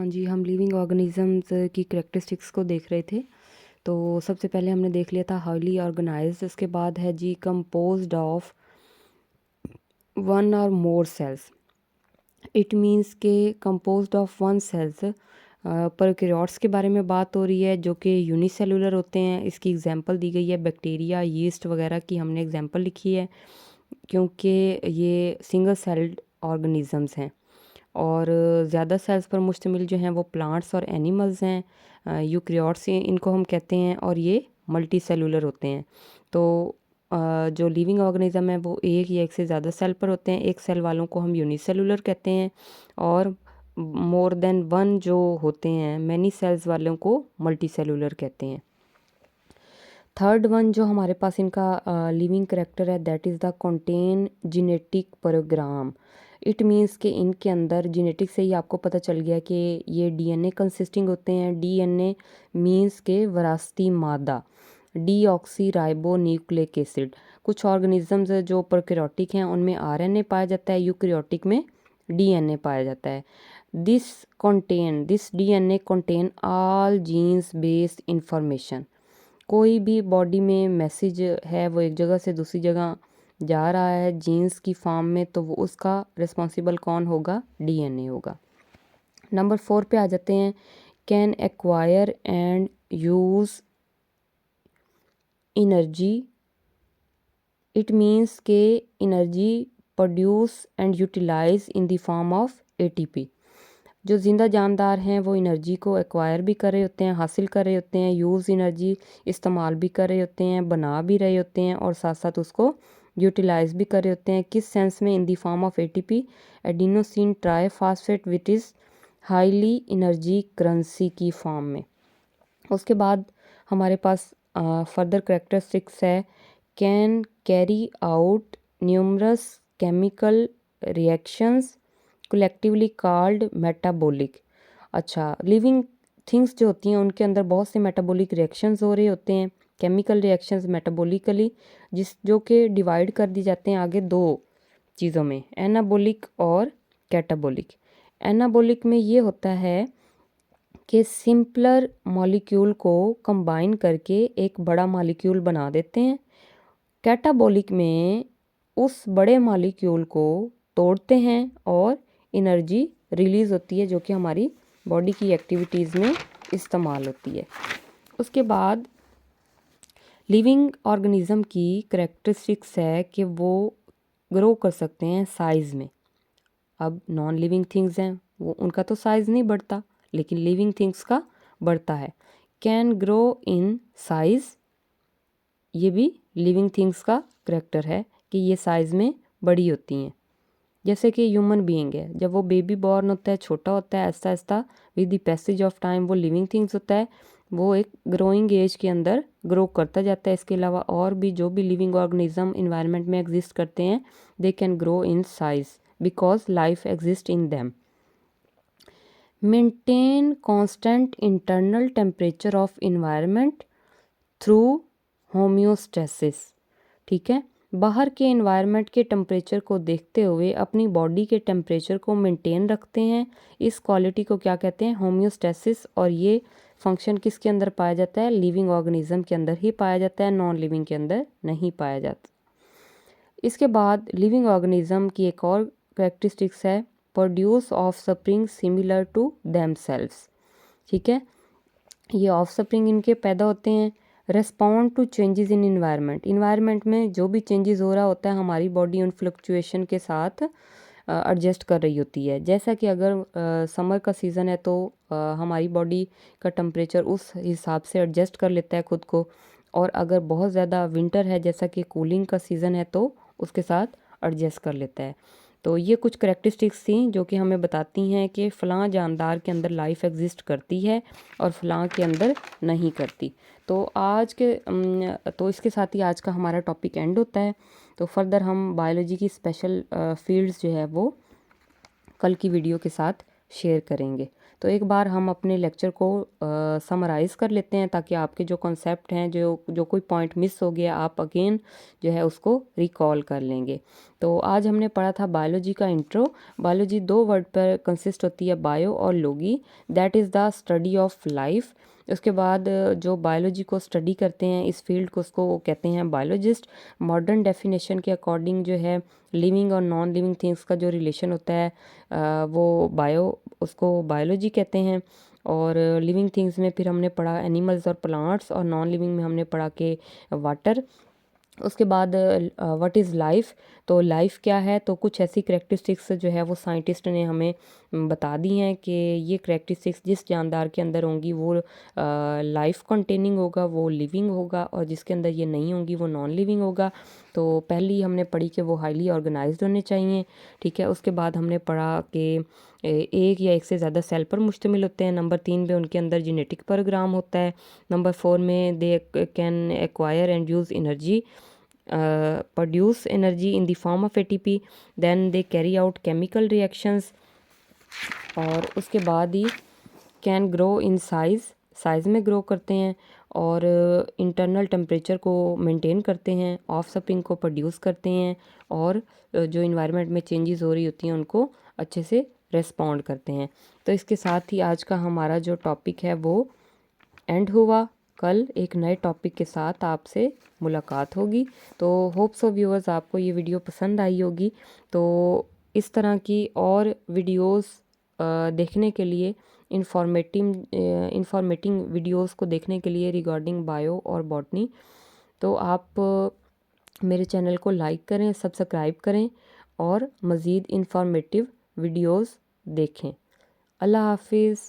जी, हम living organisms की characteristics को देख रहे थे। तो सबसे पहले हमने देख लिया था हाईली ऑर्गेनाइज्ड, उसके बाद है जी कंपोज्ड ऑफ वन और मोर सेल्स। इट मीन्स के composed of one cells prokaryotes के बारे में बात हो रही है जो कि यूनिसेलुलर होते हैं। इसकी एग्जांपल दी गई है बैक्टीरिया, यीस्ट वगैरह की हमने एग्जांपल लिखी है क्योंकि ये सिंगल सेल्ड ऑर्गेनिज़म्स हैं। और ज़्यादा सेल्स पर मुश्तमिल जो हैं वो प्लांट्स और एनिमल्स हैं। यूकैरियोट्स इनको हम कहते हैं और ये मल्टी सेलुलर होते हैं। तो जो लिविंग ऑर्गेनिज्म है वो एक या एक से ज़्यादा सेल पर होते हैं। एक सेल वालों को हम यूनिसेलुलर कहते हैं और मोर देन वन जो होते हैं मैनी सेल्स वालों को मल्टी सेलुलर कहते हैं। थर्ड वन जो हमारे पास इनका लिविंग करेक्टर है that is the contain genetic program. It means कि इनके अंदर जेनेटिक से ही आपको पता चल गया कि ये डीएनए कंसिस्टिंग होते हैं। डीएनए मीन्स के विरासती मादा, डीऑक्सी राइबो न्यूक्लिक एसिड। कुछ ऑर्गेनिजम्स जो प्रोकैरियोटिक हैं उनमें आरएनए पाया जाता है, यूकैरियोटिक में डीएनए पाया जाता है। This DNA contain all genes based information. कोई भी बॉडी में मैसेज है वो एक जगह से दूसरी जगह जा रहा है जीन्स की फॉर्म में, तो वो उसका रिस्पॉन्सिबल कौन होगा? डीएनए होगा। नंबर 4 पे आ जाते हैं। Can acquire and use energy. It means के energy produce and utilise in the form of ATP. जो ज़िंदा जानदार हैं वो एनर्जी को एक्वायर भी कर रहे होते हैं, हासिल कर रहे होते हैं, यूज़ एनर्जी इस्तेमाल भी कर रहे होते हैं, बना भी रहे होते हैं और साथ साथ उसको यूटिलाइज भी कर रहे होते हैं। किस सेंस में? In the form of ATP, adenosine triphosphate which is highly energy currency की फॉर्म में। उसके बाद हमारे पास फर्दर करेक्टरिस्टिक्स है। Can carry out numerous chemical reactions collectively called metabolic. अच्छा, लिविंग थिंग्स जो होती हैं उनके अंदर बहुत से मेटाबॉलिक रिएक्शंस हो रहे होते हैं, केमिकल रिएक्शंस मेटाबॉलिकली, जो कि डिवाइड कर दी जाते हैं आगे दो चीज़ों में, एनाबॉलिक और कैटाबॉलिक। एनाबॉलिक में ये होता है कि सिंपलर मॉलिक्यूल को कंबाइन करके एक बड़ा मॉलिक्यूल बना देते हैं। कैटाबॉलिक में उस बड़े मॉलिक्यूल को तोड़ते हैं और एनर्जी रिलीज़ होती है जो कि हमारी बॉडी की एक्टिविटीज़ में इस्तेमाल होती है। उसके बाद लिविंग ऑर्गेनिज्म की करेक्टरिस्टिक्स है कि वो ग्रो कर सकते हैं साइज़ में। अब नॉन लिविंग थिंग्स हैं वो उनका तो साइज़ नहीं बढ़ता, लेकिन लिविंग थिंग्स का बढ़ता है। कैन ग्रो इन साइज़, ये भी लिविंग थिंग्स का करेक्टर है कि ये साइज़ में बड़ी होती हैं। जैसे कि ह्यूमन बीइंग है, जब वो बेबी बॉर्न होता है, छोटा होता है, Aahista Aahista with the passage of time वो लिविंग थिंग्स होता है, वो एक ग्रोइंग एज के अंदर ग्रो करता जाता है। इसके अलावा और भी जो भी लिविंग ऑर्गेनिज्म इन्वायरमेंट में एग्जिस्ट करते हैं they can grow in size because life exist in them. Maintain constant internal temperature of environment through homeostasis. ठीक है, बाहर के एनवायरनमेंट के टेम्परेचर को देखते हुए अपनी बॉडी के टेम्परेचर को मेंटेन रखते हैं। इस क्वालिटी को क्या कहते हैं? होम्योस्टेसिस। और ये फंक्शन किसके अंदर पाया जाता है? लिविंग ऑर्गेनिज्म के अंदर ही पाया जाता है, नॉन लिविंग के अंदर नहीं पाया जाता। इसके बाद लिविंग ऑर्गेनिज्म की एक और कैरेक्टरिस्टिक्स है produce offspring similar to themselves. ठीक है, ये ऑफ स्प्रिंग इनके पैदा होते हैं। Respond to changes in environment में जो भी चेंजेस हो रहा होता है हमारी बॉडी उन फ्लक्चुएशन के साथ एडजस्ट कर रही होती है। जैसा कि अगर समर का सीज़न है तो हमारी बॉडी का टेम्परेचर उस हिसाब से एडजस्ट कर लेता है खुद को, और अगर बहुत ज़्यादा विंटर है जैसा कि कूलिंग का सीज़न है तो उसके साथ एडजस्ट कर लेता है। तो ये कुछ करेक्टरिस्टिक्स थी जो कि हमें बताती हैं कि फ़लाँ जानदार के अंदर लाइफ एग्जिस्ट करती है और फ़लाँ के अंदर नहीं करती। तो तो इसके साथ ही आज का हमारा टॉपिक एंड होता है। तो फर्दर हम बायोलॉजी की स्पेशल फील्ड्स जो है वो कल की वीडियो के साथ शेयर करेंगे। तो एक बार हम अपने लेक्चर को समराइज़ कर लेते हैं ताकि आपके जो कॉन्सेप्ट हैं, जो जो कोई पॉइंट मिस हो गया, आप अगेन जो है उसको रिकॉल कर लेंगे। तो आज हमने पढ़ा था बायोलॉजी का इंट्रो। बायोलॉजी 2 वर्ड पर कंसिस्ट होती है, बायो और logy. That is the study of life. उसके बाद जो बायोलॉजी को स्टडी करते हैं इस फील्ड को, उसको वो कहते हैं बायोलॉजिस्ट। मॉडर्न डेफिनेशन के अकॉर्डिंग जो है लिविंग और नॉन लिविंग थिंग्स का जो रिलेशन होता है वो उसको बायोलॉजी कहते हैं। और लिविंग थिंग्स में फिर हमने पढ़ा एनिमल्स और प्लांट्स, और नॉन लिविंग में हमने पढ़ा कि वाटर। उसके बाद व्हाट इज़ लाइफ, तो लाइफ क्या है, तो कुछ ऐसी करेक्टरिस्टिक्स जो है वो साइंटिस्ट ने हमें बता दी हैं कि ये करेक्टरिस्टिक्स जिस जानदार के अंदर होंगी वो लाइफ कंटेनिंग होगा, वो लिविंग होगा, और जिसके अंदर ये नहीं होंगी वो नॉन लिविंग होगा। तो पहली हमने पढ़ी कि वो हाईली ऑर्गेनाइज्ड होने चाहिए, ठीक है। उसके बाद हमने पढ़ा कि एक या एक से ज़्यादा सेल पर मुश्तमिल होते हैं। नंबर 3 पे उनके अंदर जेनेटिक प्रोग्राम होता है। नंबर 4 में they can acquire and use energy, produce energy in the form of ATP, then they carry out chemical reactions, और उसके बाद he can grow in size में ग्रो करते हैं, और इंटरनल टेम्परेचर को मेंटेन करते हैं, ऑफ स्प्रिंग को प्रोड्यूस करते हैं, और जो इन्वायरमेंट में चेंजेस हो रही होती हैं उनको अच्छे से रेस्पॉन्ड करते हैं। तो इसके साथ ही आज का हमारा जो टॉपिक है वो एंड हुआ। कल एक नए टॉपिक के साथ आपसे मुलाकात होगी। तो होप सो व्यूअर्स आपको ये वीडियो पसंद आई होगी। तो इस तरह की और वीडियोस देखने के लिए, इंफॉर्मेटिंग वीडियोस को देखने के लिए रिगार्डिंग बायो और बॉटनी, तो आप मेरे चैनल को लाइक करें, सब्सक्राइब करें, और मज़ीद इंफॉर्मेटिव वीडियोस देखें। अल्लाह हाफिज़।